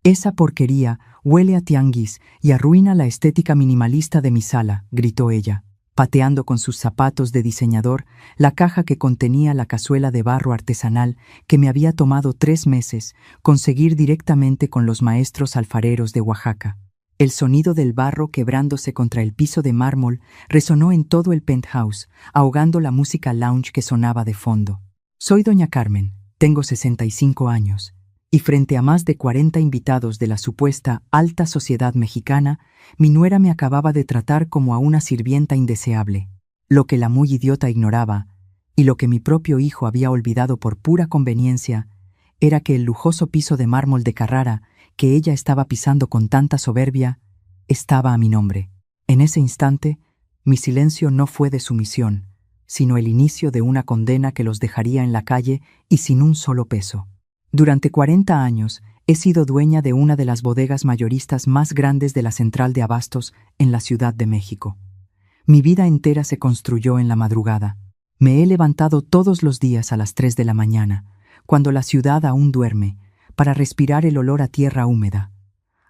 «Esa porquería huele a tianguis y arruina la estética minimalista de mi sala», gritó ella, pateando con sus zapatos de diseñador la caja que contenía la cazuela de barro artesanal que me había tomado 3 meses conseguir directamente con los maestros alfareros de Oaxaca. El sonido del barro quebrándose contra el piso de mármol resonó en todo el penthouse, ahogando la música lounge que sonaba de fondo. Soy doña Carmen, tengo 65 años, y frente a más de 40 invitados de la supuesta alta sociedad mexicana, mi nuera me acababa de tratar como a una sirvienta indeseable. Lo que la muy idiota ignoraba, y lo que mi propio hijo había olvidado por pura conveniencia, era que el lujoso piso de mármol de Carrara, que ella estaba pisando con tanta soberbia, estaba a mi nombre. En ese instante, mi silencio no fue de sumisión, sino el inicio de una condena que los dejaría en la calle y sin un solo peso. Durante 40 años he sido dueña de una de las bodegas mayoristas más grandes de la central de abastos en la Ciudad de México. Mi vida entera se construyó en la madrugada. Me he levantado todos los días a las 3 de la mañana, cuando la ciudad aún duerme, para respirar el olor a tierra húmeda,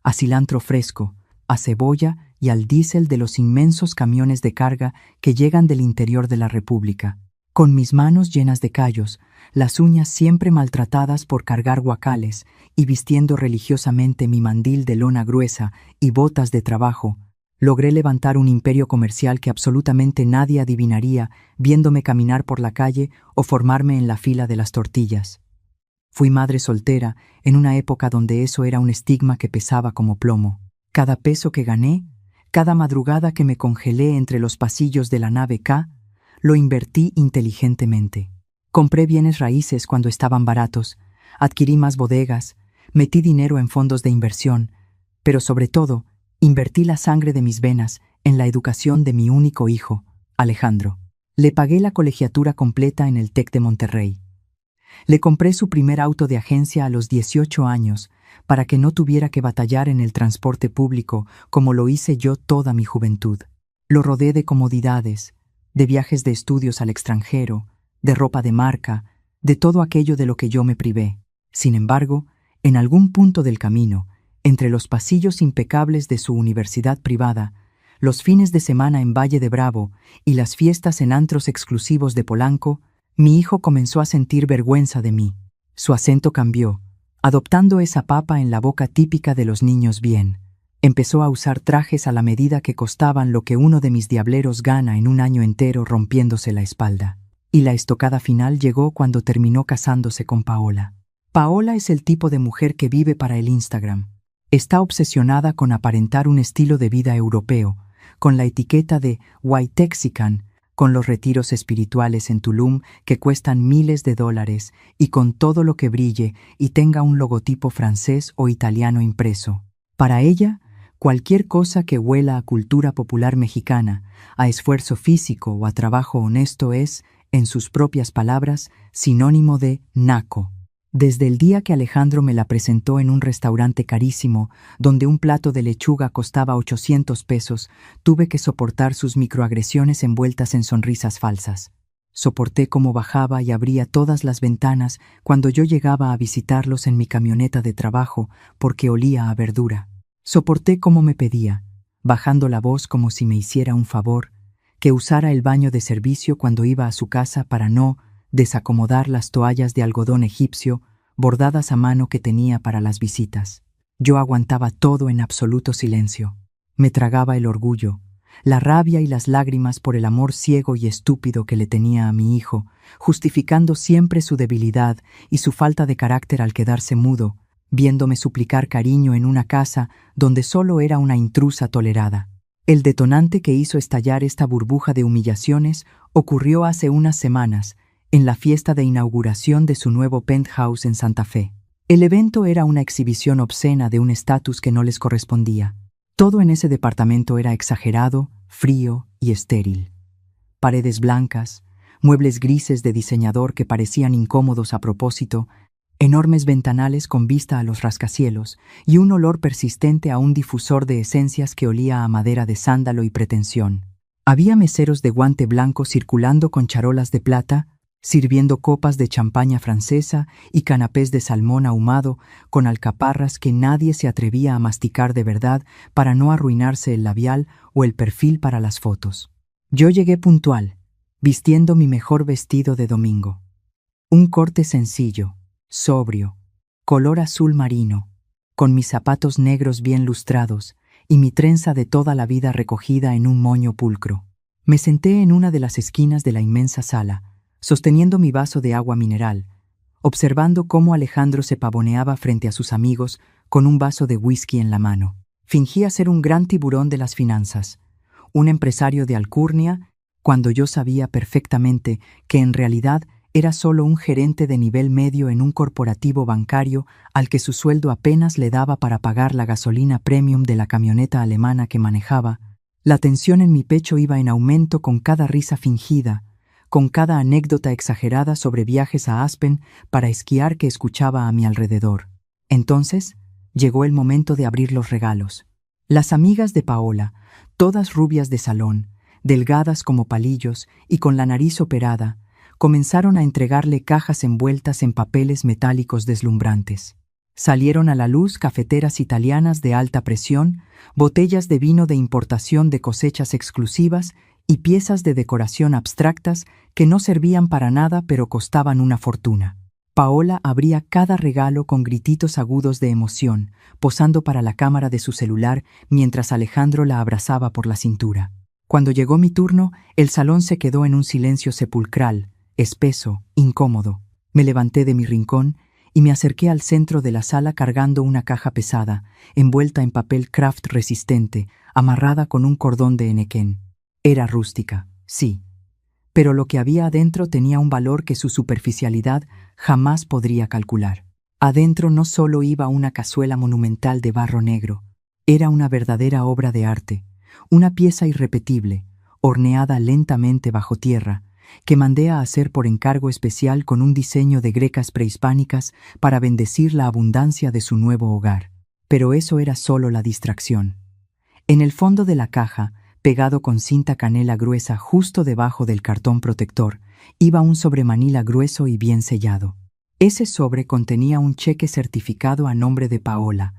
a cilantro fresco, a cebolla y al diésel de los inmensos camiones de carga que llegan del interior de la República. Con mis manos llenas de callos, las uñas siempre maltratadas por cargar guacales y vistiendo religiosamente mi mandil de lona gruesa y botas de trabajo, logré levantar un imperio comercial que absolutamente nadie adivinaría viéndome caminar por la calle o formarme en la fila de las tortillas. Fui madre soltera en una época donde eso era un estigma que pesaba como plomo. Cada peso que gané, cada madrugada que me congelé entre los pasillos de la nave K, lo invertí inteligentemente. Compré bienes raíces cuando estaban baratos, adquirí más bodegas, metí dinero en fondos de inversión, pero sobre todo, invertí la sangre de mis venas en la educación de mi único hijo, Alejandro. Le pagué la colegiatura completa en el TEC de Monterrey. Le compré su primer auto de agencia a los 18 años para que no tuviera que batallar en el transporte público como lo hice yo toda mi juventud. Lo rodeé de comodidades, de viajes de estudios al extranjero, de ropa de marca, de todo aquello de lo que yo me privé. Sin embargo, en algún punto del camino, entre los pasillos impecables de su universidad privada, los fines de semana en Valle de Bravo y las fiestas en antros exclusivos de Polanco, mi hijo comenzó a sentir vergüenza de mí. Su acento cambió, adoptando esa papa en la boca típica de los niños bien. Empezó a usar trajes a la medida que costaban lo que uno de mis diableros gana en un año entero rompiéndose la espalda. Y la estocada final llegó cuando terminó casándose con Paola. Paola es el tipo de mujer que vive para el Instagram. Está obsesionada con aparentar un estilo de vida europeo, con la etiqueta de White Texican, con los retiros espirituales en Tulum que cuestan miles de dólares y con todo lo que brille y tenga un logotipo francés o italiano impreso. Para ella, cualquier cosa que huela a cultura popular mexicana, a esfuerzo físico o a trabajo honesto es, en sus propias palabras, sinónimo de naco. Desde el día que Alejandro me la presentó en un restaurante carísimo, donde un plato de lechuga costaba 800 pesos, tuve que soportar sus microagresiones envueltas en sonrisas falsas. Soporté cómo bajaba y abría todas las ventanas cuando yo llegaba a visitarlos en mi camioneta de trabajo porque olía a verdura. Soporté cómo me pedía, bajando la voz como si me hiciera un favor, que usara el baño de servicio cuando iba a su casa para no desacomodar las toallas de algodón egipcio bordadas a mano que tenía para las visitas. Yo aguantaba todo en absoluto silencio. Me tragaba el orgullo, la rabia y las lágrimas por el amor ciego y estúpido que le tenía a mi hijo, justificando siempre su debilidad y su falta de carácter al quedarse mudo, viéndome suplicar cariño en una casa donde solo era una intrusa tolerada. El detonante que hizo estallar esta burbuja de humillaciones ocurrió hace unas semanas, en la fiesta de inauguración de su nuevo penthouse en Santa Fe. El evento era una exhibición obscena de un estatus que no les correspondía. Todo en ese departamento era exagerado, frío y estéril. Paredes blancas, muebles grises de diseñador que parecían incómodos a propósito, enormes ventanales con vista a los rascacielos y un olor persistente a un difusor de esencias que olía a madera de sándalo y pretensión. Había meseros de guante blanco circulando con charolas de plata, sirviendo copas de champaña francesa y canapés de salmón ahumado con alcaparras que nadie se atrevía a masticar de verdad para no arruinarse el labial o el perfil para las fotos. Yo llegué puntual, vistiendo mi mejor vestido de domingo. Un corte sencillo, sobrio, color azul marino, con mis zapatos negros bien lustrados y mi trenza de toda la vida recogida en un moño pulcro. Me senté en una de las esquinas de la inmensa sala, sosteniendo mi vaso de agua mineral, observando cómo Alejandro se pavoneaba frente a sus amigos con un vaso de whisky en la mano. Fingía ser un gran tiburón de las finanzas, un empresario de alcurnia, cuando yo sabía perfectamente que en realidad era solo un gerente de nivel medio en un corporativo bancario al que su sueldo apenas le daba para pagar la gasolina premium de la camioneta alemana que manejaba. La tensión en mi pecho iba en aumento con cada risa fingida, con cada anécdota exagerada sobre viajes a Aspen para esquiar que escuchaba a mi alrededor. Entonces, llegó el momento de abrir los regalos. Las amigas de Paola, todas rubias de salón, delgadas como palillos y con la nariz operada, comenzaron a entregarle cajas envueltas en papeles metálicos deslumbrantes. Salieron a la luz cafeteras italianas de alta presión, botellas de vino de importación de cosechas exclusivas y piezas de decoración abstractas que no servían para nada pero costaban una fortuna. Paola abría cada regalo con grititos agudos de emoción, posando para la cámara de su celular mientras Alejandro la abrazaba por la cintura. Cuando llegó mi turno, el salón se quedó en un silencio sepulcral, espeso, incómodo. Me levanté de mi rincón y me acerqué al centro de la sala cargando una caja pesada, envuelta en papel craft resistente, amarrada con un cordón de henequén. Era rústica, sí, pero lo que había adentro tenía un valor que su superficialidad jamás podría calcular. Adentro no solo iba una cazuela monumental de barro negro, era una verdadera obra de arte, una pieza irrepetible, horneada lentamente bajo tierra, que mandé a hacer por encargo especial con un diseño de grecas prehispánicas para bendecir la abundancia de su nuevo hogar. Pero eso era solo la distracción. En el fondo de la caja, pegado con cinta canela gruesa justo debajo del cartón protector, iba un sobremanila grueso y bien sellado. Ese sobre contenía un cheque certificado a nombre de Paola,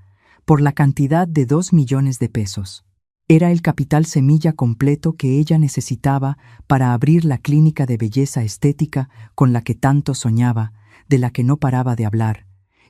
por la cantidad de 2 millones de pesos. Era el capital semilla completo que ella necesitaba para abrir la clínica de belleza estética con la que tanto soñaba, de la que no paraba de hablar,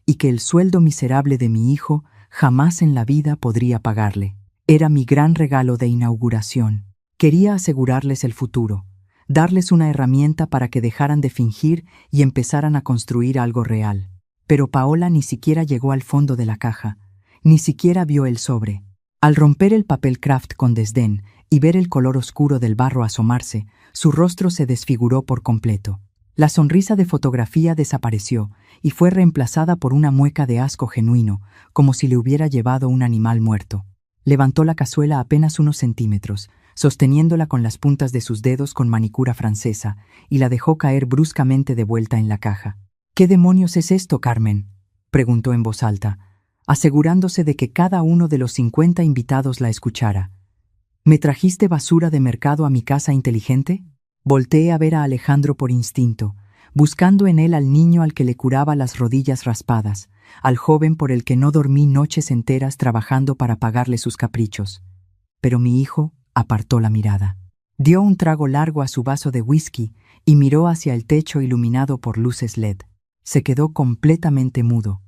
y que el sueldo miserable de mi hijo jamás en la vida podría pagarle. Era mi gran regalo de inauguración. Quería asegurarles el futuro, darles una herramienta para que dejaran de fingir y empezaran a construir algo real. Pero Paola ni siquiera llegó al fondo de la caja, ni siquiera vio el sobre. Al romper el papel craft con desdén y ver el color oscuro del barro asomarse, su rostro se desfiguró por completo. La sonrisa de fotografía desapareció y fue reemplazada por una mueca de asco genuino, como si le hubiera llevado un animal muerto. Levantó la cazuela apenas unos centímetros, sosteniéndola con las puntas de sus dedos con manicura francesa, y la dejó caer bruscamente de vuelta en la caja. «¿Qué demonios es esto, Carmen?», preguntó en voz alta, asegurándose de que cada uno de los 50 invitados la escuchara. «¿Me trajiste basura de mercado a mi casa inteligente?». Volteé a ver a Alejandro por instinto, buscando en él al niño al que le curaba las rodillas raspadas, al joven por el que no dormí noches enteras trabajando para pagarle sus caprichos. Pero mi hijo apartó la mirada. Dio un trago largo a su vaso de whisky y miró hacia el techo iluminado por luces LED. Se quedó completamente mudo,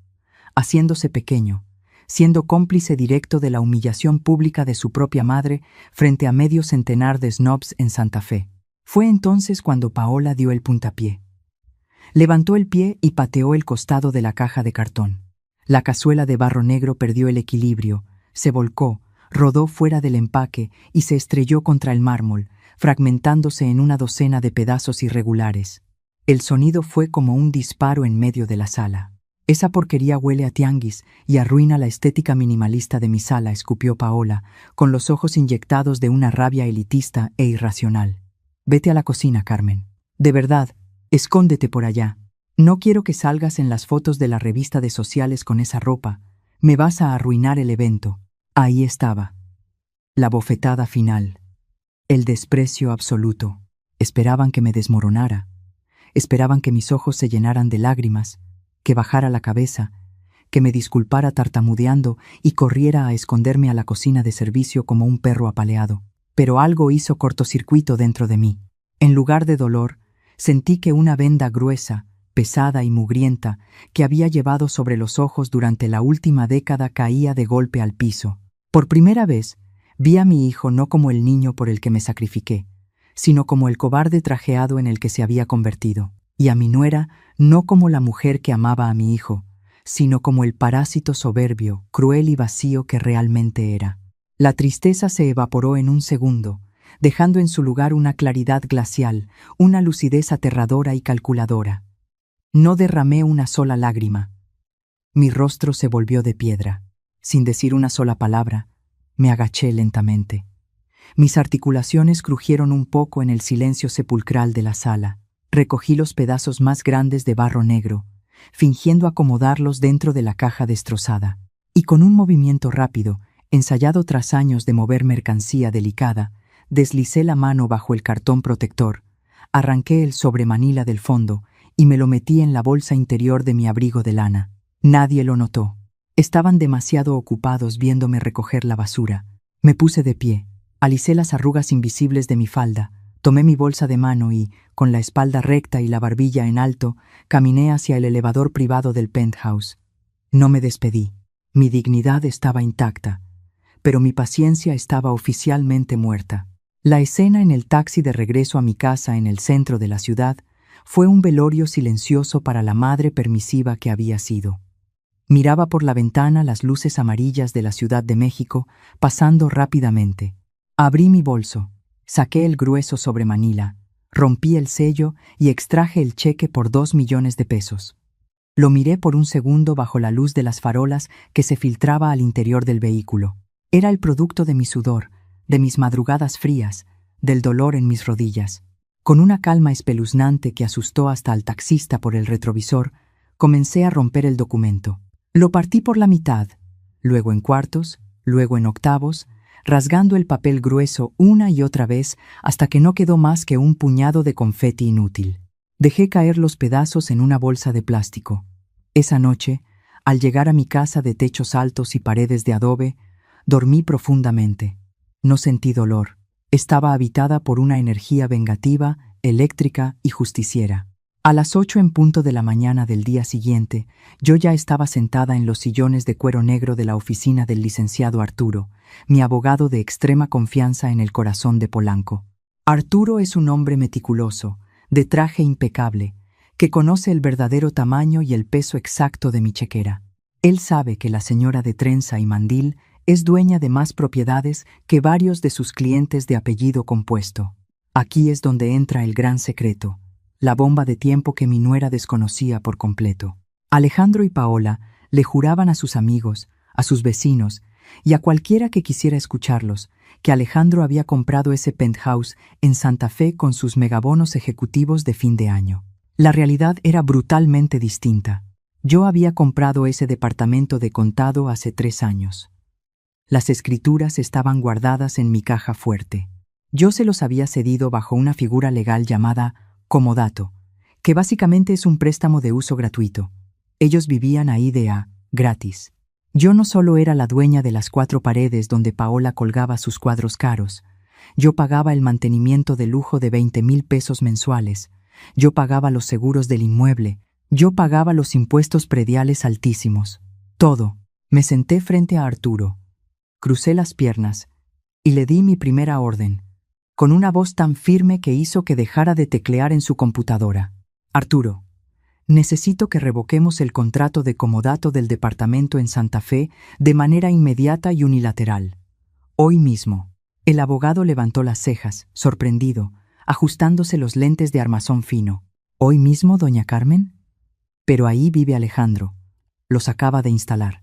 haciéndose pequeño, siendo cómplice directo de la humillación pública de su propia madre frente a medio centenar de snobs en Santa Fe. Fue entonces cuando Paola dio el puntapié. Levantó el pie y pateó el costado de la caja de cartón. La cazuela de barro negro perdió el equilibrio, se volcó, rodó fuera del empaque y se estrelló contra el mármol, fragmentándose en una docena de pedazos irregulares. El sonido fue como un disparo en medio de la sala. «Esa porquería huele a tianguis y arruina la estética minimalista de mi sala», escupió Paola, con los ojos inyectados de una rabia elitista e irracional. «Vete a la cocina, Carmen. De verdad, escóndete por allá. No quiero que salgas en las fotos de la revista de sociales con esa ropa. Me vas a arruinar el evento». Ahí estaba. La bofetada final. El desprecio absoluto. Esperaban que me desmoronara. Esperaban que mis ojos se llenaran de lágrimas, que bajara la cabeza, que me disculpara tartamudeando y corriera a esconderme a la cocina de servicio como un perro apaleado. Pero algo hizo cortocircuito dentro de mí. En lugar de dolor, sentí que una venda gruesa, pesada y mugrienta, que había llevado sobre los ojos durante la última década caía de golpe al piso. Por primera vez, vi a mi hijo no como el niño por el que me sacrifiqué, sino como el cobarde trajeado en el que se había convertido, y a mi nuera no como la mujer que amaba a mi hijo, sino como el parásito soberbio, cruel y vacío que realmente era. La tristeza se evaporó en un segundo, dejando en su lugar una claridad glacial, una lucidez aterradora y calculadora. No derramé una sola lágrima. Mi rostro se volvió de piedra. Sin decir una sola palabra, me agaché lentamente. Mis articulaciones crujieron un poco en el silencio sepulcral de la sala. Recogí los pedazos más grandes de barro negro, fingiendo acomodarlos dentro de la caja destrozada. Y con un movimiento rápido, ensayado tras años de mover mercancía delicada, deslicé la mano bajo el cartón protector, arranqué el sobremanila del fondo y me lo metí en la bolsa interior de mi abrigo de lana. Nadie lo notó. Estaban demasiado ocupados viéndome recoger la basura. Me puse de pie, alicé las arrugas invisibles de mi falda, tomé mi bolsa de mano y, con la espalda recta y la barbilla en alto, caminé hacia el elevador privado del penthouse. No me despedí. Mi dignidad estaba intacta, pero mi paciencia estaba oficialmente muerta. La escena en el taxi de regreso a mi casa en el centro de la ciudad fue un velorio silencioso para la madre permisiva que había sido. Miraba por la ventana las luces amarillas de la Ciudad de México pasando rápidamente. Abrí mi bolso, saqué el grueso sobremanila, rompí el sello y extraje el cheque por 2 millones de pesos. Lo miré por un segundo bajo la luz de las farolas que se filtraba al interior del vehículo. Era el producto de mi sudor, de mis madrugadas frías, del dolor en mis rodillas. Con una calma espeluznante que asustó hasta al taxista por el retrovisor, comencé a romper el documento. Lo partí por la mitad, luego en cuartos, luego en octavos, rasgando el papel grueso una y otra vez hasta que no quedó más que un puñado de confeti inútil. Dejé caer los pedazos en una bolsa de plástico. Esa noche, al llegar a mi casa de techos altos y paredes de adobe, dormí profundamente. No sentí dolor. Estaba habitada por una energía vengativa, eléctrica y justiciera. A las 8 en punto de la mañana del día siguiente, yo ya estaba sentada en los sillones de cuero negro de la oficina del licenciado Arturo, mi abogado de extrema confianza en el corazón de Polanco. Arturo es un hombre meticuloso, de traje impecable, que conoce el verdadero tamaño y el peso exacto de mi chequera. Él sabe que la señora de trenza y mandil es dueña de más propiedades que varios de sus clientes de apellido compuesto. Aquí es donde entra el gran secreto, la bomba de tiempo que mi nuera desconocía por completo. Alejandro y Paola le juraban a sus amigos, a sus vecinos y a cualquiera que quisiera escucharlos, que Alejandro había comprado ese penthouse en Santa Fe con sus megabonos ejecutivos de fin de año. La realidad era brutalmente distinta. Yo había comprado ese departamento de contado hace 3 años. Las escrituras estaban guardadas en mi caja fuerte. Yo se los había cedido bajo una figura legal llamada comodato, que básicamente es un préstamo de uso gratuito. Ellos vivían ahí gratis. Yo no solo era la dueña de las 4 paredes donde Paola colgaba sus cuadros caros, yo pagaba el mantenimiento de lujo de 20,000 pesos mensuales, yo pagaba los seguros del inmueble, yo pagaba los impuestos prediales altísimos. Todo. Me senté frente a Arturo, crucé las piernas y le di mi primera orden, con una voz tan firme que hizo que dejara de teclear en su computadora. Arturo, necesito que revoquemos el contrato de comodato del departamento en Santa Fe de manera inmediata y unilateral. Hoy mismo. El abogado levantó las cejas, sorprendido, ajustándose los lentes de armazón fino. ¿Hoy mismo, doña Carmen? Pero ahí vive Alejandro. Los acaba de instalar.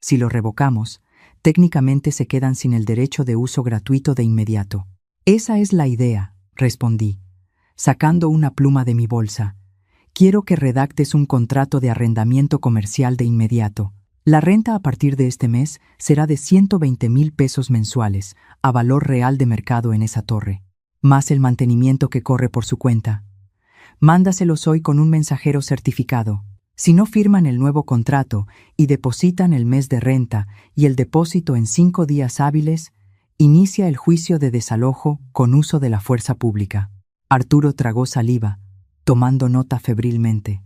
Si lo revocamos, técnicamente se quedan sin el derecho de uso gratuito de inmediato. Esa es la idea, respondí, sacando una pluma de mi bolsa. Quiero que redactes un contrato de arrendamiento comercial de inmediato. La renta a partir de este mes será de 120,000 pesos mensuales, a valor real de mercado en esa torre, más el mantenimiento que corre por su cuenta. Mándaselos hoy con un mensajero certificado. Si no firman el nuevo contrato y depositan el mes de renta y el depósito en 5 días hábiles, inicia el juicio de desalojo con uso de la fuerza pública. Arturo tragó saliva, tomando nota febrilmente.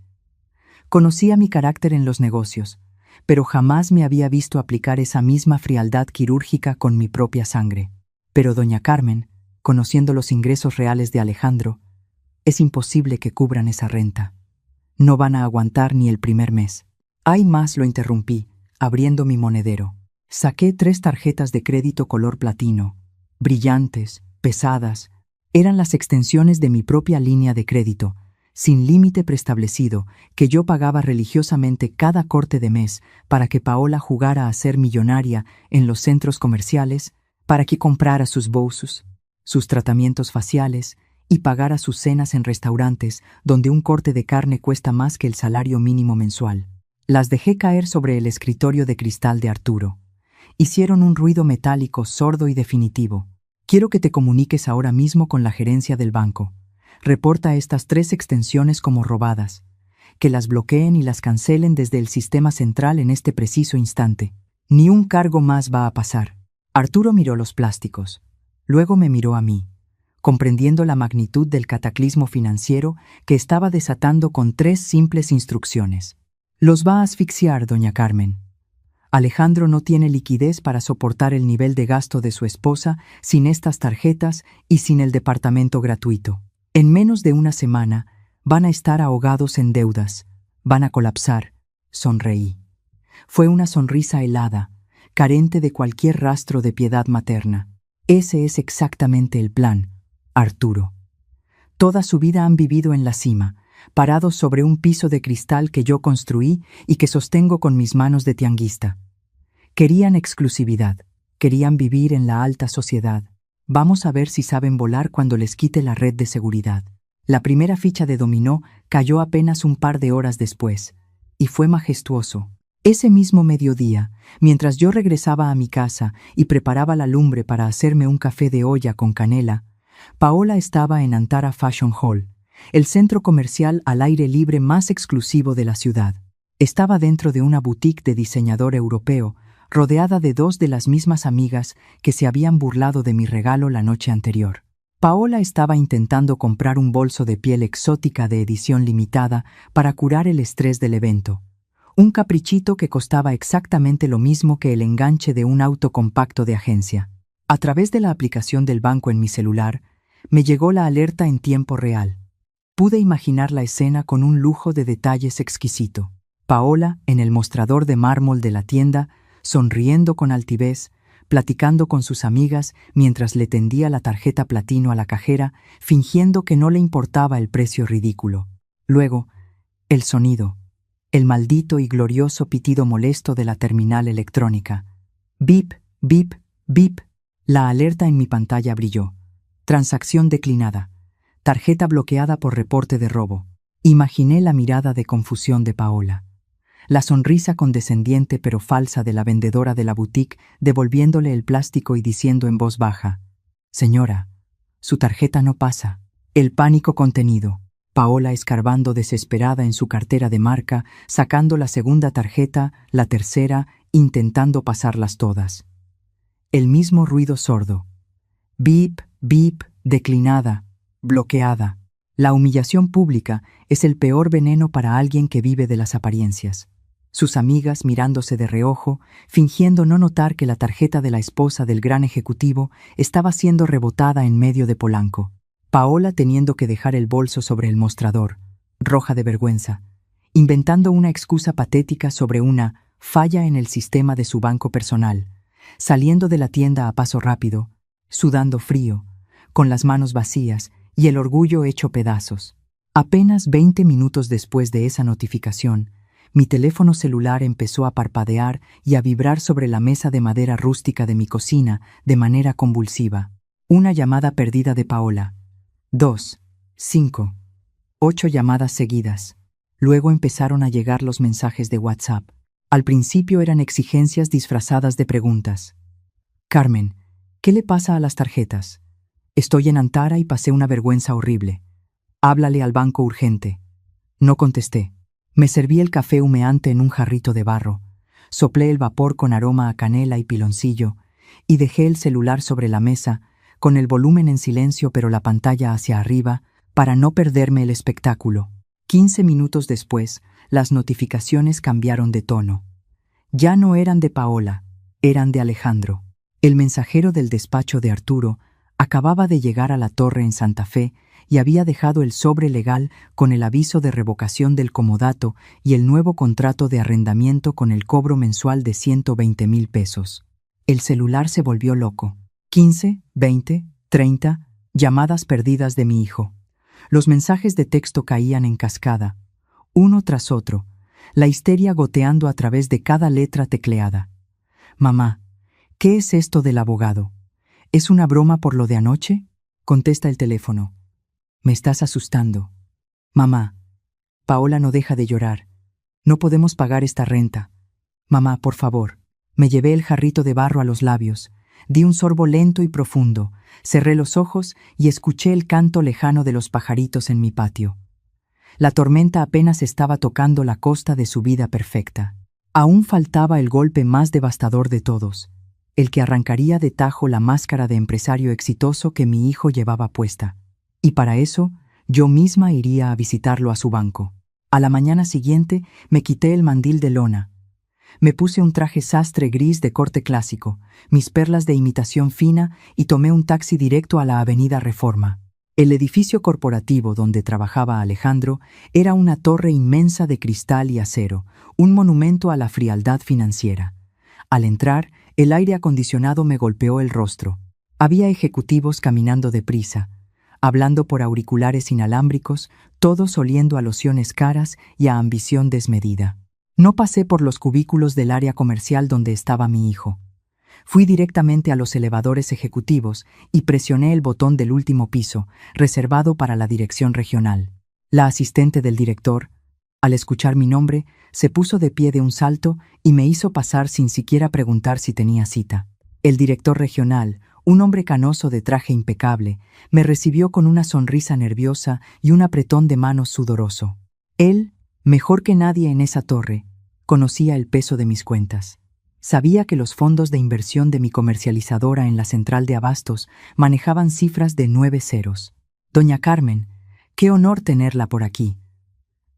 Conocía mi carácter en los negocios, pero jamás me había visto aplicar esa misma frialdad quirúrgica con mi propia sangre. Pero doña Carmen, conociendo los ingresos reales de Alejandro, es imposible que cubran esa renta. No van a aguantar ni el primer mes. Hay más, lo interrumpí, abriendo mi monedero. Saqué 3 tarjetas de crédito color platino, brillantes, pesadas. Eran las extensiones de mi propia línea de crédito, sin límite preestablecido, que yo pagaba religiosamente cada corte de mes para que Paola jugara a ser millonaria en los centros comerciales, para que comprara sus Bosus, sus tratamientos faciales y pagara sus cenas en restaurantes donde un corte de carne cuesta más que el salario mínimo mensual. Las dejé caer sobre el escritorio de cristal de Arturo. Hicieron un ruido metálico, sordo y definitivo. Quiero que te comuniques ahora mismo con la gerencia del banco. Reporta estas 3 extensiones como robadas. Que las bloqueen y las cancelen desde el sistema central en este preciso instante. Ni un cargo más va a pasar. Arturo miró los plásticos. Luego me miró a mí, comprendiendo la magnitud del cataclismo financiero que estaba desatando con 3 simples instrucciones. Los va a asfixiar, doña Carmen. Alejandro no tiene liquidez para soportar el nivel de gasto de su esposa sin estas tarjetas y sin el departamento gratuito. En menos de una semana van a estar ahogados en deudas, van a colapsar. Sonreí. Fue una sonrisa helada, carente de cualquier rastro de piedad materna. Ese es exactamente el plan, Arturo. Toda su vida han vivido en la cima, parados sobre un piso de cristal que yo construí y que sostengo con mis manos de tianguista. Querían exclusividad, querían vivir en la alta sociedad. Vamos a ver si saben volar cuando les quite la red de seguridad. La primera ficha de dominó cayó apenas un par de horas después, y fue majestuoso. Ese mismo mediodía, mientras yo regresaba a mi casa y preparaba la lumbre para hacerme un café de olla con canela, Paola estaba en Antara Fashion Hall, el centro comercial al aire libre más exclusivo de la ciudad. Estaba dentro de una boutique de diseñador europeo, rodeada de 2 de las mismas amigas que se habían burlado de mi regalo la noche anterior. Paola estaba intentando comprar un bolso de piel exótica de edición limitada para curar el estrés del evento. Un caprichito que costaba exactamente lo mismo que el enganche de un auto compacto de agencia. A través de la aplicación del banco en mi celular, me llegó la alerta en tiempo real. Pude imaginar la escena con un lujo de detalles exquisito. Paola, en el mostrador de mármol de la tienda, sonriendo con altivez, platicando con sus amigas mientras le tendía la tarjeta platino a la cajera, fingiendo que no le importaba el precio ridículo. Luego, el sonido, el maldito y glorioso pitido molesto de la terminal electrónica. Bip, bip, bip. La alerta en mi pantalla brilló. Transacción declinada. Tarjeta bloqueada por reporte de robo. Imaginé la mirada de confusión de Paola. La sonrisa condescendiente pero falsa de la vendedora de la boutique devolviéndole el plástico y diciendo en voz baja: «Señora, su tarjeta no pasa». El pánico contenido. Paola escarbando desesperada en su cartera de marca, sacando la segunda tarjeta, la tercera, intentando pasarlas todas. El mismo ruido sordo. Bip, bip, declinada, bloqueada. La humillación pública es el peor veneno para alguien que vive de las apariencias. Sus amigas mirándose de reojo, fingiendo no notar que la tarjeta de la esposa del gran ejecutivo estaba siendo rebotada en medio de Polanco. Paola teniendo que dejar el bolso sobre el mostrador, roja de vergüenza, inventando una excusa patética sobre una falla en el sistema de su banco personal, saliendo de la tienda a paso rápido, sudando frío, con las manos vacías y el orgullo hecho pedazos. Apenas 20 minutos después de esa notificación, mi teléfono celular empezó a parpadear y a vibrar sobre la mesa de madera rústica de mi cocina de manera convulsiva. Una llamada perdida de Paola. 2, 5, 8 llamadas seguidas. Luego empezaron a llegar los mensajes de WhatsApp. Al principio eran exigencias disfrazadas de preguntas. «Carmen, ¿qué le pasa a las tarjetas? Estoy en Antara y pasé una vergüenza horrible. Háblale al banco urgente. No contesté. Me serví el café humeante en un jarrito de barro, soplé el vapor con aroma a canela y piloncillo, y dejé el celular sobre la mesa, con el volumen en silencio pero la pantalla hacia arriba, para no perderme el espectáculo. 15 minutos después, las notificaciones cambiaron de tono. Ya no eran de Paola, eran de Alejandro. El mensajero del despacho de Arturo acababa de llegar a la torre en Santa Fe y había dejado el sobre legal con el aviso de revocación del comodato y el nuevo contrato de arrendamiento con el cobro mensual de 120,000 pesos. El celular se volvió loco. 15, 20, 30 llamadas perdidas de mi hijo. Los mensajes de texto caían en cascada, uno tras otro, la histeria goteando a través de cada letra tecleada. Mamá, ¿qué es esto del abogado? ¿Es una broma por lo de anoche? Contesta el teléfono. Me estás asustando. Mamá, Paola no deja de llorar. No podemos pagar esta renta. Mamá, por favor. Me llevé el jarrito de barro a los labios, di un sorbo lento y profundo, cerré los ojos y escuché el canto lejano de los pajaritos en mi patio. La tormenta apenas estaba tocando la costa de su vida perfecta. Aún faltaba el golpe más devastador de todos, el que arrancaría de tajo la máscara de empresario exitoso que mi hijo llevaba puesta. Y para eso, yo misma iría a visitarlo a su banco. A la mañana siguiente me quité el mandil de lona. Me puse un traje sastre gris de corte clásico, mis perlas de imitación fina y tomé un taxi directo a la avenida Reforma. El edificio corporativo donde trabajaba Alejandro era una torre inmensa de cristal y acero, un monumento a la frialdad financiera. Al entrar, el aire acondicionado me golpeó el rostro. Había ejecutivos caminando deprisa, hablando por auriculares inalámbricos, todos oliendo a lociones caras y a ambición desmedida. No pasé por los cubículos del área comercial donde estaba mi hijo. Fui directamente a los elevadores ejecutivos y presioné el botón del último piso, reservado para la dirección regional. La asistente del director, al escuchar mi nombre, se puso de pie de un salto y me hizo pasar sin siquiera preguntar si tenía cita. El director regional, un hombre canoso de traje impecable, me recibió con una sonrisa nerviosa y un apretón de manos sudoroso. Él, mejor que nadie en esa torre, conocía el peso de mis cuentas. Sabía que los fondos de inversión de mi comercializadora en la central de abastos manejaban cifras de 9 ceros. Doña Carmen, qué honor tenerla por aquí.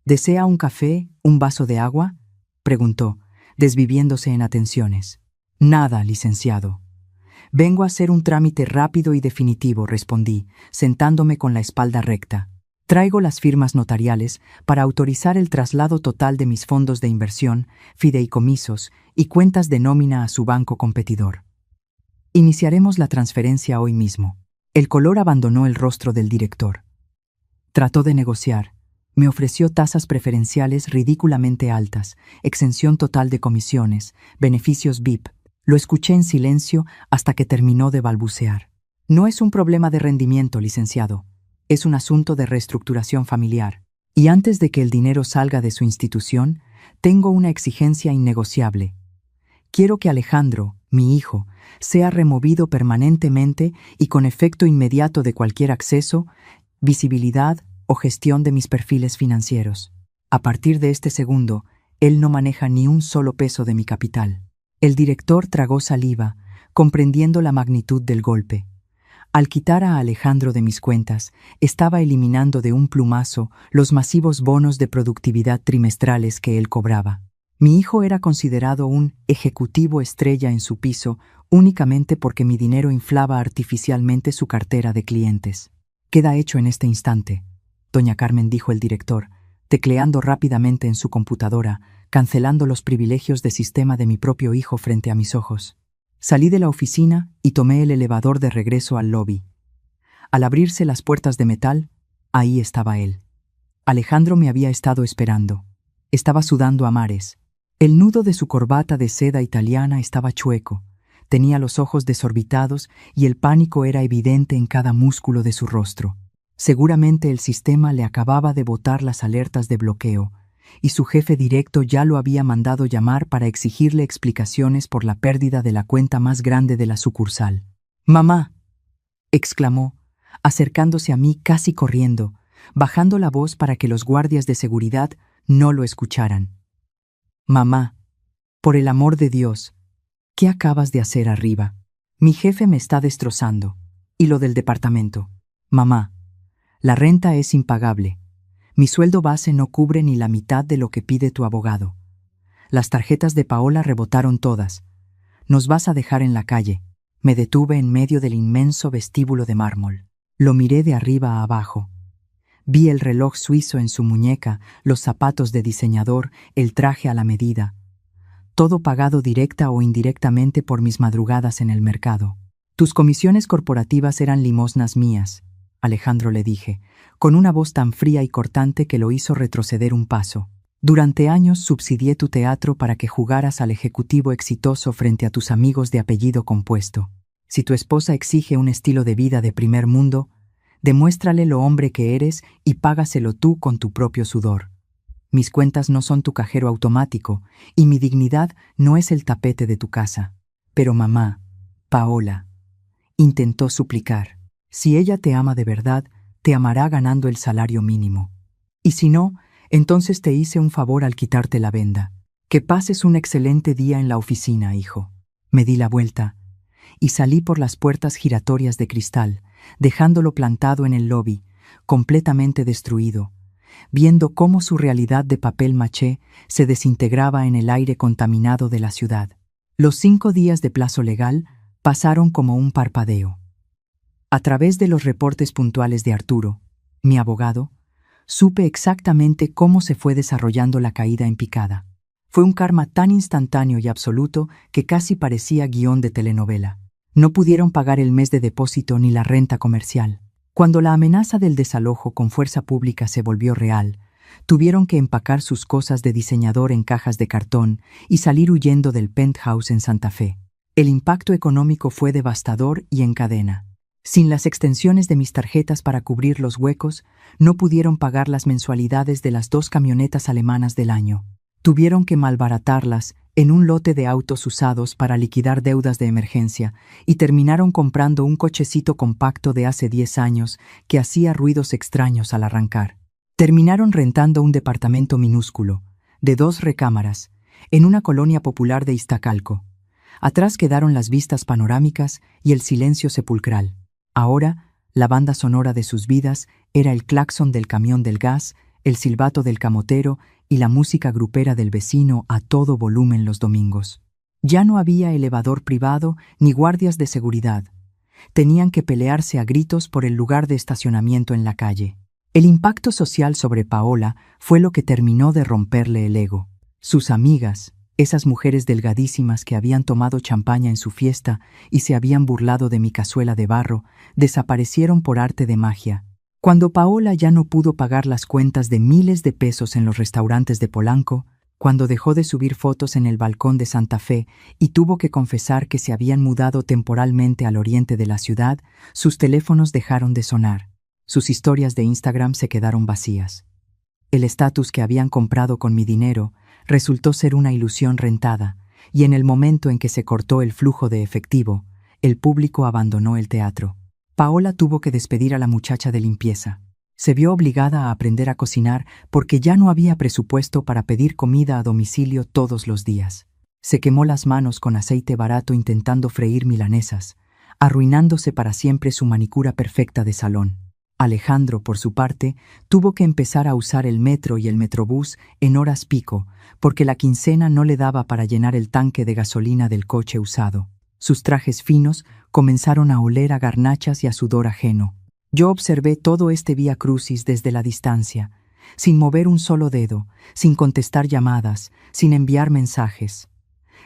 ¿Desea un café, un vaso de agua?, preguntó, desviviéndose en atenciones. Nada, licenciado. Vengo a hacer un trámite rápido y definitivo, respondí, sentándome con la espalda recta. Traigo las firmas notariales para autorizar el traslado total de mis fondos de inversión, fideicomisos y cuentas de nómina a su banco competidor. Iniciaremos la transferencia hoy mismo. El color abandonó el rostro del director. Trató de negociar. Me ofreció tasas preferenciales ridículamente altas, exención total de comisiones, beneficios VIP. Lo escuché en silencio hasta que terminó de balbucear. No es un problema de rendimiento, licenciado. Es un asunto de reestructuración familiar. Y antes de que el dinero salga de su institución, tengo una exigencia innegociable. Quiero que Alejandro, mi hijo, sea removido permanentemente y con efecto inmediato de cualquier acceso, visibilidad o gestión de mis perfiles financieros. A partir de este segundo, él no maneja ni un solo peso de mi capital. El director tragó saliva, comprendiendo la magnitud del golpe. Al quitar a Alejandro de mis cuentas, estaba eliminando de un plumazo los masivos bonos de productividad trimestrales que él cobraba. Mi hijo era considerado un ejecutivo estrella en su piso únicamente porque mi dinero inflaba artificialmente su cartera de clientes. Queda hecho en este instante, doña Carmen, dijo el director, tecleando rápidamente en su computadora, cancelando los privilegios de sistema de mi propio hijo frente a mis ojos. Salí de la oficina y tomé el elevador de regreso al lobby. Al abrirse las puertas de metal, ahí estaba él. Alejandro me había estado esperando. Estaba sudando a mares. El nudo de su corbata de seda italiana estaba chueco. Tenía los ojos desorbitados y el pánico era evidente en cada músculo de su rostro. Seguramente el sistema le acababa de botar las alertas de bloqueo, y su jefe directo ya lo había mandado llamar para exigirle explicaciones por la pérdida de la cuenta más grande de la sucursal. «¡Mamá!», exclamó, acercándose a mí casi corriendo, bajando la voz para que los guardias de seguridad no lo escucharan. «Mamá, por el amor de Dios, ¿qué acabas de hacer arriba? Mi jefe me está destrozando. Y lo del departamento. Mamá, la renta es impagable. Mi sueldo base no cubre ni la mitad de lo que pide tu abogado. Las tarjetas de Paola rebotaron todas. Nos vas a dejar en la calle». Me detuve en medio del inmenso vestíbulo de mármol. Lo miré de arriba a abajo. Vi el reloj suizo en su muñeca, los zapatos de diseñador, el traje a la medida. Todo pagado directa o indirectamente por mis madrugadas en el mercado. «Tus comisiones corporativas eran limosnas mías», Alejandro le dije, con una voz tan fría y cortante que lo hizo retroceder un paso. «Durante años subsidié tu teatro para que jugaras al ejecutivo exitoso frente a tus amigos de apellido compuesto. Si tu esposa exige un estilo de vida de primer mundo, demuéstrale lo hombre que eres y págaselo tú con tu propio sudor. Mis cuentas no son tu cajero automático y mi dignidad no es el tapete de tu casa. Pero mamá, Paola», intentó suplicar, «si ella te ama de verdad, te amará ganando el salario mínimo. Y si no, entonces te hice un favor al quitarte la venda. Que pases un excelente día en la oficina, hijo». Me di la vuelta y salí por las puertas giratorias de cristal, dejándolo plantado en el lobby, completamente destruido, viendo cómo su realidad de papel maché se desintegraba en el aire contaminado de la ciudad. Los 5 días de plazo legal pasaron como un parpadeo. A través de los reportes puntuales de Arturo, mi abogado, supe exactamente cómo se fue desarrollando la caída en picada. Fue un karma tan instantáneo y absoluto que casi parecía guión de telenovela. No pudieron pagar el mes de depósito ni la renta comercial. Cuando la amenaza del desalojo con fuerza pública se volvió real, tuvieron que empacar sus cosas de diseñador en cajas de cartón y salir huyendo del penthouse en Santa Fe. El impacto económico fue devastador y en cadena. Sin las extensiones de mis tarjetas para cubrir los huecos, no pudieron pagar las mensualidades de las 2 camionetas alemanas del año. Tuvieron que malbaratarlas en un lote de autos usados para liquidar deudas de emergencia y terminaron comprando un cochecito compacto de hace 10 años que hacía ruidos extraños al arrancar. Terminaron rentando un departamento minúsculo, de 2 recámaras, en una colonia popular de Iztacalco. Atrás quedaron las vistas panorámicas y el silencio sepulcral. Ahora, la banda sonora de sus vidas era el claxon del camión del gas, el silbato del camotero y la música grupera del vecino a todo volumen los domingos. Ya no había elevador privado ni guardias de seguridad. Tenían que pelearse a gritos por el lugar de estacionamiento en la calle. El impacto social sobre Paola fue lo que terminó de romperle el ego. Sus amigas, esas mujeres delgadísimas que habían tomado champaña en su fiesta y se habían burlado de mi cazuela de barro, desaparecieron por arte de magia. Cuando Paola ya no pudo pagar las cuentas de miles de pesos en los restaurantes de Polanco, cuando dejó de subir fotos en el balcón de Santa Fe y tuvo que confesar que se habían mudado temporalmente al oriente de la ciudad, sus teléfonos dejaron de sonar. Sus historias de Instagram se quedaron vacías. El estatus que habían comprado con mi dinero resultó ser una ilusión rentada, y en el momento en que se cortó el flujo de efectivo, el público abandonó el teatro. Paola tuvo que despedir a la muchacha de limpieza. Se vio obligada a aprender a cocinar porque ya no había presupuesto para pedir comida a domicilio todos los días. Se quemó las manos con aceite barato intentando freír milanesas, arruinándose para siempre su manicura perfecta de salón. Alejandro, por su parte, tuvo que empezar a usar el metro y el metrobús en horas pico, porque la quincena no le daba para llenar el tanque de gasolina del coche usado. Sus trajes finos comenzaron a oler a garnachas y a sudor ajeno. Yo observé todo este vía crucis desde la distancia, sin mover un solo dedo, sin contestar llamadas, sin enviar mensajes.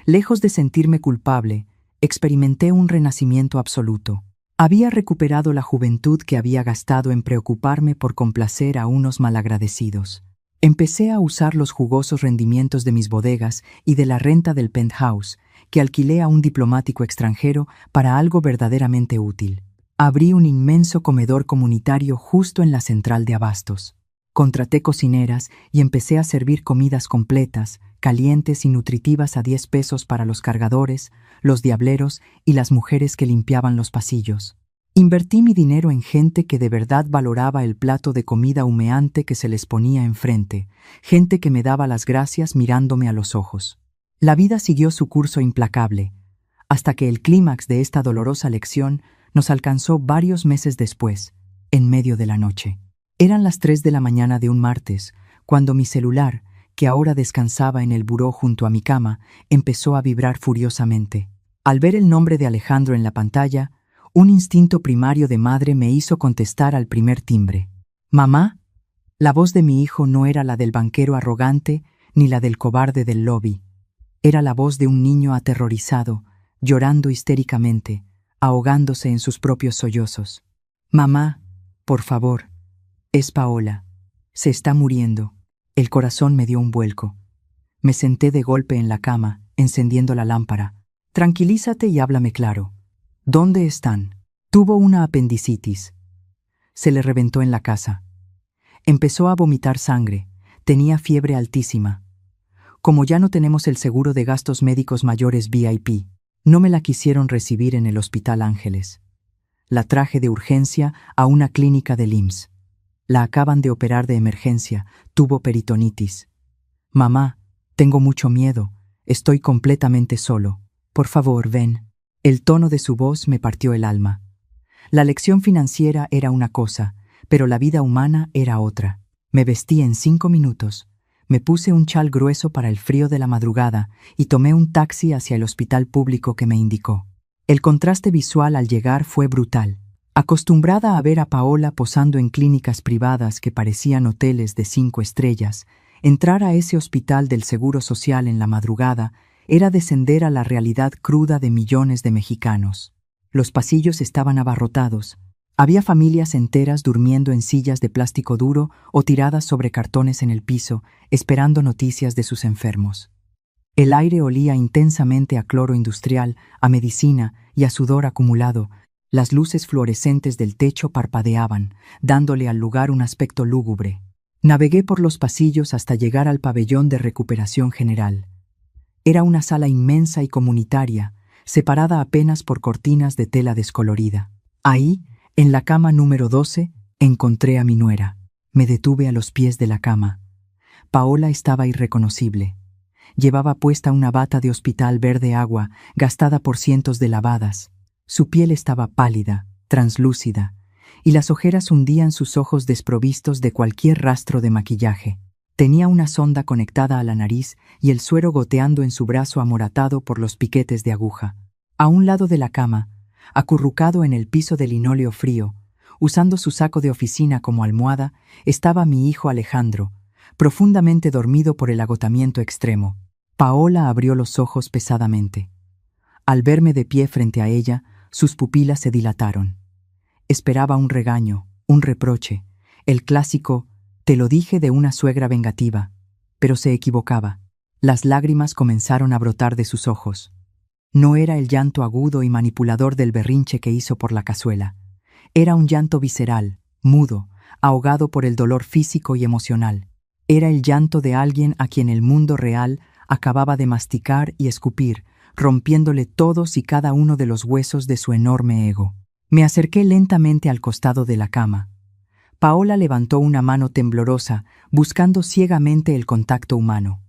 Lejos de sentirme culpable, experimenté un renacimiento absoluto. Había recuperado la juventud que había gastado en preocuparme por complacer a unos malagradecidos. Empecé a usar los jugosos rendimientos de mis bodegas y de la renta del penthouse, que alquilé a un diplomático extranjero para algo verdaderamente útil. Abrí un inmenso comedor comunitario justo en la central de abastos. Contraté cocineras y empecé a servir comidas completas, calientes y nutritivas a 10 pesos para los cargadores, los diableros y las mujeres que limpiaban los pasillos. Invertí mi dinero en gente que de verdad valoraba el plato de comida humeante que se les ponía enfrente, gente que me daba las gracias mirándome a los ojos. La vida siguió su curso implacable, hasta que el clímax de esta dolorosa lección nos alcanzó varios meses después, en medio de la noche. Eran las 3 de la mañana de un martes, cuando mi celular, que ahora descansaba en el buró junto a mi cama, empezó a vibrar furiosamente. Al ver el nombre de Alejandro en la pantalla, un instinto primario de madre me hizo contestar al primer timbre. «Mamá». La voz de mi hijo no era la del banquero arrogante ni la del cobarde del lobby. Era la voz de un niño aterrorizado, llorando histéricamente, ahogándose en sus propios sollozos. «Mamá, por favor, es Paola. Se está muriendo». El corazón me dio un vuelco. Me senté de golpe en la cama, encendiendo la lámpara. «Tranquilízate y háblame claro. ¿Dónde están?» Tuvo una apendicitis. Se le reventó en la casa. Empezó a vomitar sangre. Tenía fiebre altísima. Como ya no tenemos el seguro de gastos médicos mayores VIP, no me la quisieron recibir en el Hospital Ángeles. La traje de urgencia a una clínica del IMSS. La acaban de operar de emergencia. Tuvo peritonitis. «Mamá, tengo mucho miedo. Estoy completamente solo. Por favor, ven». El tono de su voz me partió el alma. La lección financiera era una cosa, pero la vida humana era otra. Me vestí en 5 minutos, me puse un chal grueso para el frío de la madrugada y tomé un taxi hacia el hospital público que me indicó. El contraste visual al llegar fue brutal. Acostumbrada a ver a Paola posando en clínicas privadas que parecían hoteles de 5 estrellas, entrar a ese hospital del Seguro Social en la madrugada era descender a la realidad cruda de millones de mexicanos. Los pasillos estaban abarrotados. Había familias enteras durmiendo en sillas de plástico duro o tiradas sobre cartones en el piso, esperando noticias de sus enfermos. El aire olía intensamente a cloro industrial, a medicina y a sudor acumulado. Las luces fluorescentes del techo parpadeaban, dándole al lugar un aspecto lúgubre. Navegué por los pasillos hasta llegar al pabellón de recuperación general. Era una sala inmensa y comunitaria, separada apenas por cortinas de tela descolorida. Ahí, en la cama número 12, encontré a mi nuera. Me detuve a los pies de la cama. Paola estaba irreconocible. Llevaba puesta una bata de hospital verde agua, gastada por cientos de lavadas. Su piel estaba pálida, translúcida, y las ojeras hundían sus ojos desprovistos de cualquier rastro de maquillaje. Tenía una sonda conectada a la nariz y el suero goteando en su brazo amoratado por los piquetes de aguja. A un lado de la cama, acurrucado en el piso de linóleo frío, usando su saco de oficina como almohada, estaba mi hijo Alejandro, profundamente dormido por el agotamiento extremo. Paola abrió los ojos pesadamente. Al verme de pie frente a ella, sus pupilas se dilataron. Esperaba un regaño, un reproche, el clásico «te lo dije» de una suegra vengativa, pero se equivocaba. Las lágrimas comenzaron a brotar de sus ojos. No era el llanto agudo y manipulador del berrinche que hizo por la cazuela. Era un llanto visceral, mudo, ahogado por el dolor físico y emocional. Era el llanto de alguien a quien el mundo real acababa de masticar y escupir, rompiéndole todos y cada uno de los huesos de su enorme ego. Me acerqué lentamente al costado de la cama. Paola levantó una mano temblorosa, buscando ciegamente el contacto humano.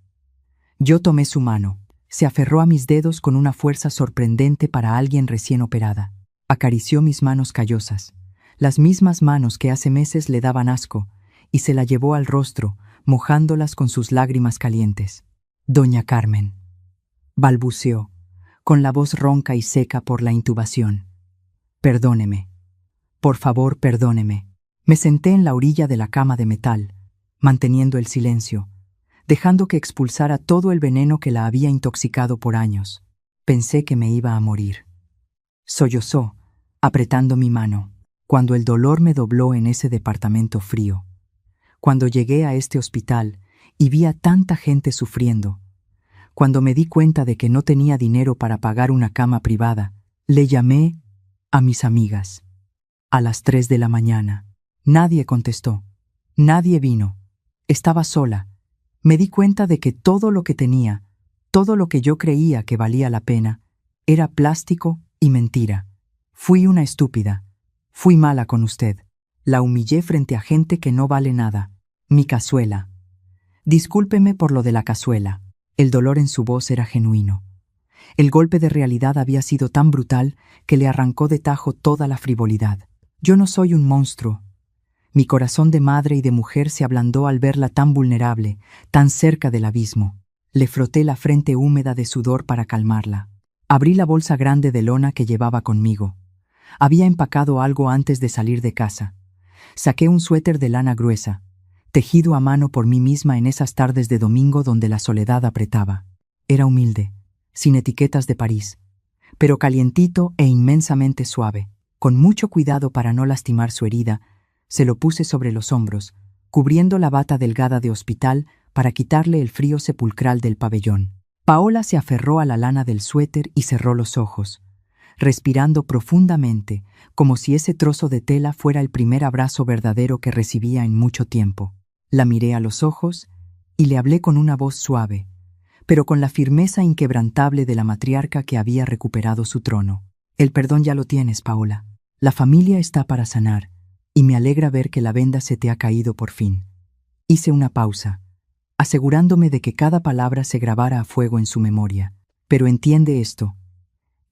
Yo tomé su mano. Se aferró a mis dedos con una fuerza sorprendente para alguien recién operada. Acarició mis manos callosas, las mismas manos que hace meses le daban asco, y se la llevó al rostro, mojándolas con sus lágrimas calientes. «Doña Carmen», balbuceó, con la voz ronca y seca por la intubación. «Perdóneme. Por favor, perdóneme». Me senté en la orilla de la cama de metal, manteniendo el silencio, dejando que expulsara todo el veneno que la había intoxicado por años. Pensé que me iba a morir. Sollozó, apretando mi mano, cuando el dolor me dobló en ese departamento frío. Cuando llegué a este hospital y vi a tanta gente sufriendo. Cuando me di cuenta de que no tenía dinero para pagar una cama privada, le llamé a mis amigas. A las 3 de la mañana. Nadie contestó. Nadie vino. Estaba sola. Me di cuenta de que todo lo que tenía, todo lo que yo creía que valía la pena, era plástico y mentira. Fui una estúpida. Fui mala con usted. La humillé frente a gente que no vale nada. Mi cazuela. Discúlpeme por lo de la cazuela. El dolor en su voz era genuino. El golpe de realidad había sido tan brutal que le arrancó de tajo toda la frivolidad. Yo no soy un monstruo. Mi corazón de madre y de mujer se ablandó al verla tan vulnerable, tan cerca del abismo. Le froté la frente húmeda de sudor para calmarla. Abrí la bolsa grande de lona que llevaba conmigo. Había empacado algo antes de salir de casa. Saqué un suéter de lana gruesa, tejido a mano por mí misma en esas tardes de domingo donde la soledad apretaba. Era humilde, sin etiquetas de París, pero calientito e inmensamente suave. Con mucho cuidado para no lastimar su herida, se lo puse sobre los hombros, cubriendo la bata delgada de hospital para quitarle el frío sepulcral del pabellón. Paola se aferró a la lana del suéter y cerró los ojos, respirando profundamente, como si ese trozo de tela fuera el primer abrazo verdadero que recibía en mucho tiempo. La miré a los ojos y le hablé con una voz suave, pero con la firmeza inquebrantable de la matriarca que había recuperado su trono. El perdón ya lo tienes, Paola. La familia está para sanar, y me alegra ver que la venda se te ha caído por fin. Hice una pausa, asegurándome de que cada palabra se grabara a fuego en su memoria. Pero entiende esto.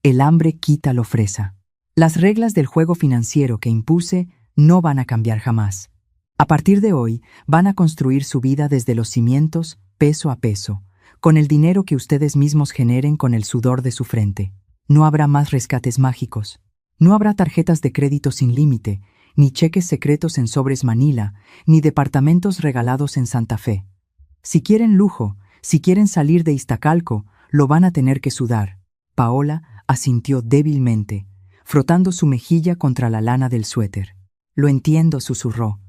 El hambre quita lo fresa. Las reglas del juego financiero que impuse no van a cambiar jamás. A partir de hoy, van a construir su vida desde los cimientos, peso a peso, con el dinero que ustedes mismos generen con el sudor de su frente. No habrá más rescates mágicos. No habrá tarjetas de crédito sin límite, ni cheques secretos en sobres Manila, ni departamentos regalados en Santa Fe. Si quieren lujo, si quieren salir de Iztacalco, lo van a tener que sudar. Paola asintió débilmente, frotando su mejilla contra la lana del suéter. Lo entiendo, susurró.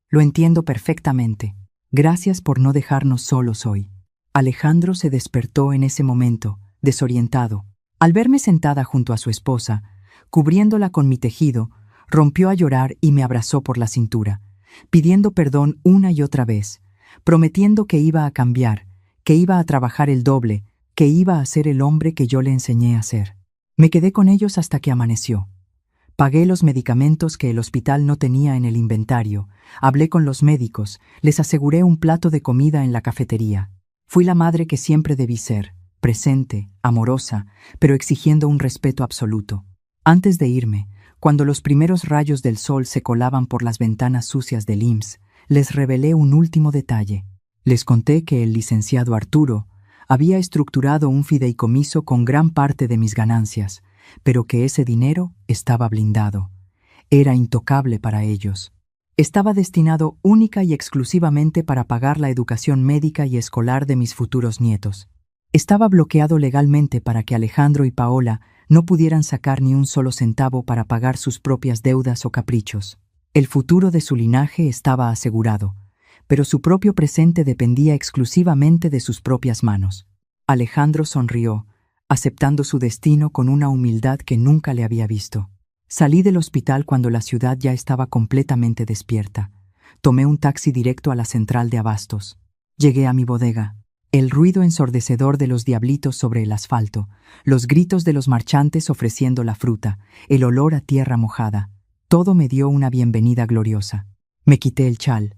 Lo entiendo perfectamente. Gracias por no dejarnos solos hoy. Alejandro se despertó en ese momento, desorientado. Al verme sentada junto a su esposa, cubriéndola con mi tejido, rompió a llorar y me abrazó por la cintura, pidiendo perdón una y otra vez, prometiendo que iba a cambiar, que iba a trabajar el doble, que iba a ser el hombre que yo le enseñé a ser. Me quedé con ellos hasta que amaneció. Pagué los medicamentos que el hospital no tenía en el inventario, hablé con los médicos, les aseguré un plato de comida en la cafetería. Fui la madre que siempre debí ser, presente, amorosa, pero exigiendo un respeto absoluto. Antes de irme, cuando los primeros rayos del sol se colaban por las ventanas sucias del IMSS, les revelé un último detalle. Les conté que el licenciado Arturo había estructurado un fideicomiso con gran parte de mis ganancias, pero que ese dinero estaba blindado. Era intocable para ellos. Estaba destinado única y exclusivamente para pagar la educación médica y escolar de mis futuros nietos. Estaba bloqueado legalmente para que Alejandro y Paola no pudieran sacar ni un solo centavo para pagar sus propias deudas o caprichos. El futuro de su linaje estaba asegurado, pero su propio presente dependía exclusivamente de sus propias manos. Alejandro sonrió, aceptando su destino con una humildad que nunca le había visto. Salí del hospital cuando la ciudad ya estaba completamente despierta. Tomé un taxi directo a la central de abastos. Llegué a mi bodega. El ruido ensordecedor de los diablitos sobre el asfalto, los gritos de los marchantes ofreciendo la fruta, el olor a tierra mojada, todo me dio una bienvenida gloriosa. Me quité el chal.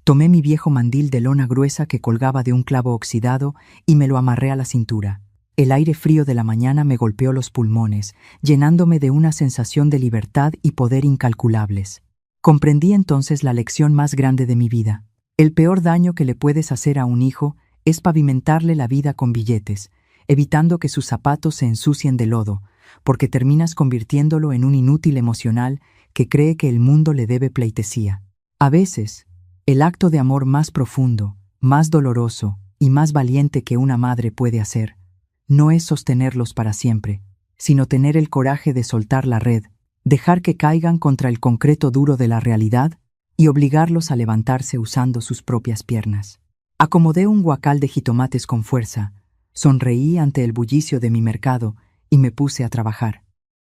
Tomé mi viejo mandil de lona gruesa que colgaba de un clavo oxidado y me lo amarré a la cintura. El aire frío de la mañana me golpeó los pulmones, llenándome de una sensación de libertad y poder incalculables. Comprendí entonces la lección más grande de mi vida. El peor daño que le puedes hacer a un hijo es pavimentarle la vida con billetes, evitando que sus zapatos se ensucien de lodo, porque terminas convirtiéndolo en un inútil emocional que cree que el mundo le debe pleitesía. A veces, el acto de amor más profundo, más doloroso y más valiente que una madre puede hacer, no es sostenerlos para siempre, sino tener el coraje de soltar la red, dejar que caigan contra el concreto duro de la realidad y obligarlos a levantarse usando sus propias piernas. Acomodé un guacal de jitomates con fuerza, sonreí ante el bullicio de mi mercado y me puse a trabajar.